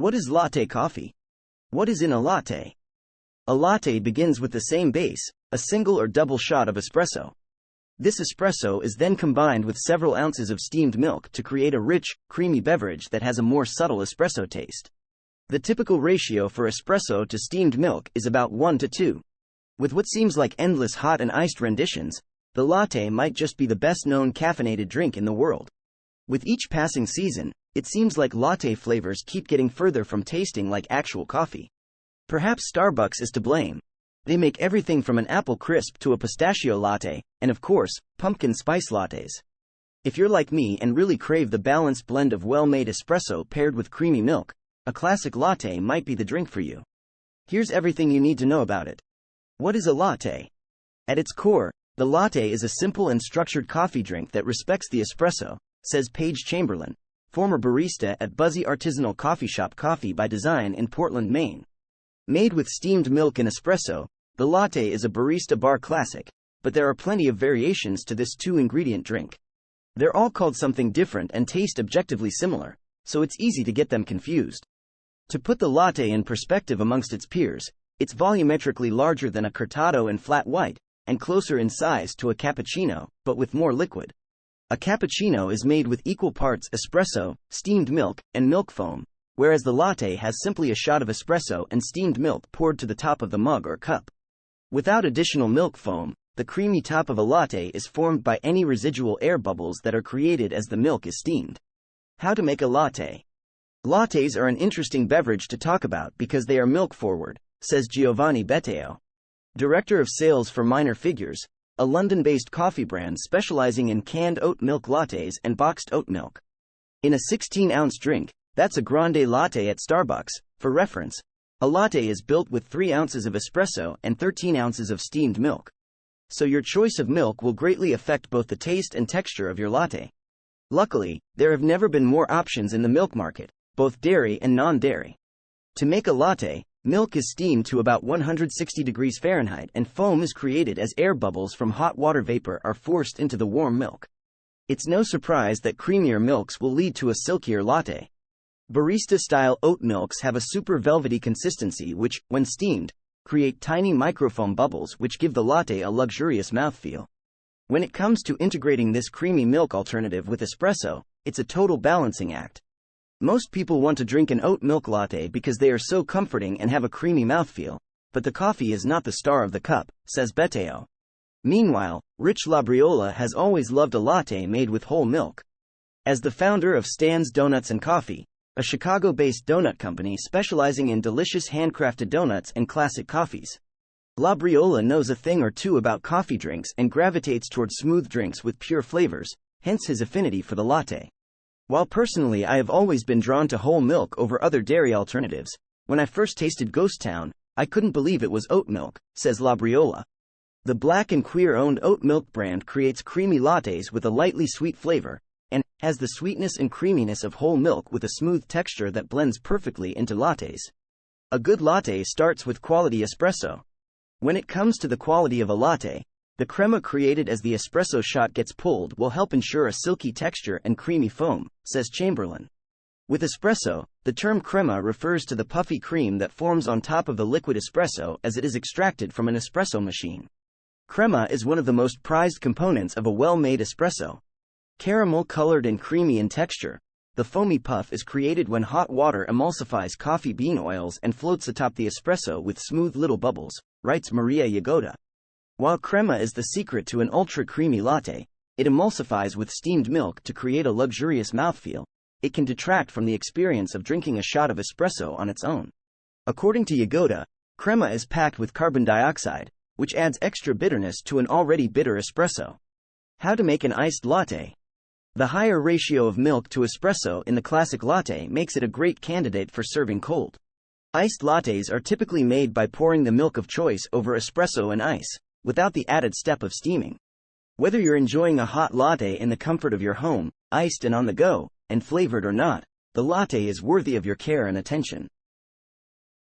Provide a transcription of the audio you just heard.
What is latte coffee? What is in a latte? A latte begins with the same base, a single or double shot of espresso. This espresso is then combined with several ounces of steamed milk to create a rich, creamy beverage that has a more subtle espresso taste. The typical ratio for espresso to steamed milk is about 1 to 2. With what seems like endless hot and iced renditions, the latte might just be the best-known caffeinated drink in the world. With each passing season, it seems like latte flavors keep getting further from tasting like actual coffee. Perhaps Starbucks is to blame. They make everything from an apple crisp to a pistachio latte, and of course, pumpkin spice lattes. If you're like me and really crave the balanced blend of well-made espresso paired with creamy milk, a classic latte might be the drink for you. Here's everything you need to know about it. What is a latte? At its core, the latte is a simple and structured coffee drink that respects the espresso, says Paige Chamberlain, former barista at Buzzy Artisanal Coffee Shop Coffee by Design in Portland, Maine. Made with steamed milk and espresso, the latte is a barista bar classic, but there are plenty of variations to this two-ingredient drink. They're all called something different and taste objectively similar, so it's easy to get them confused. To put the latte in perspective amongst its peers, it's volumetrically larger than a cortado and flat white, and closer in size to a cappuccino, but with more liquid. A cappuccino is made with equal parts espresso, steamed milk, and milk foam, whereas the latte has simply a shot of espresso and steamed milk poured to the top of the mug or cup. Without additional milk foam, the creamy top of a latte is formed by any residual air bubbles that are created as the milk is steamed. How to make a latte? Lattes are an interesting beverage to talk about because they are milk-forward, says Giovanni Betteo, director of sales for Minor Figures, a London-based coffee brand specializing in canned oat milk lattes and boxed oat milk. In a 16-ounce drink, that's a grande latte at Starbucks. For reference, a latte is built with 3 ounces of espresso and 13 ounces of steamed milk. So your choice of milk will greatly affect both the taste and texture of your latte. Luckily, there have never been more options in the milk market, both dairy and non-dairy. To make a latte, milk is steamed to about 160 degrees Fahrenheit and foam is created as air bubbles from hot water vapor are forced into the warm milk. It's no surprise that creamier milks will lead to a silkier latte. Barista-style oat milks have a super velvety consistency which, when steamed, create tiny microfoam bubbles which give the latte a luxurious mouthfeel. When it comes to integrating this creamy milk alternative with espresso, it's a total balancing act. Most people want to drink an oat milk latte because they are so comforting and have a creamy mouthfeel, but the coffee is not the star of the cup, says Betteo. Meanwhile, Rich Labriola has always loved a latte made with whole milk. As the founder of Stan's Donuts and Coffee, a Chicago-based donut company specializing in delicious handcrafted donuts and classic coffees, Labriola knows a thing or two about coffee drinks and gravitates towards smooth drinks with pure flavors, hence his affinity for the latte. While personally I have always been drawn to whole milk over other dairy alternatives, when I first tasted Ghost Town, I couldn't believe it was oat milk, says Labriola. The Black and Queer-owned oat milk brand creates creamy lattes with a lightly sweet flavor, and has the sweetness and creaminess of whole milk with a smooth texture that blends perfectly into lattes. A good latte starts with quality espresso. When it comes to the quality of a latte, the crema created as the espresso shot gets pulled will help ensure a silky texture and creamy foam, says Chamberlain. With espresso, the term crema refers to the puffy cream that forms on top of the liquid espresso as it is extracted from an espresso machine. Crema is one of the most prized components of a well-made espresso. Caramel-colored and creamy in texture, the foamy puff is created when hot water emulsifies coffee bean oils and floats atop the espresso with smooth little bubbles, writes Maria Yagoda. While crema is the secret to an ultra-creamy latte, it emulsifies with steamed milk to create a luxurious mouthfeel. It can detract from the experience of drinking a shot of espresso on its own. According to Yagoda, crema is packed with carbon dioxide, which adds extra bitterness to an already bitter espresso. How to make an iced latte? The higher ratio of milk to espresso in the classic latte makes it a great candidate for serving cold. Iced lattes are typically made by pouring the milk of choice over espresso and ice, without the added step of steaming. Whether you're enjoying a hot latte in the comfort of your home, iced and on the go, and flavored or not, the latte is worthy of your care and attention.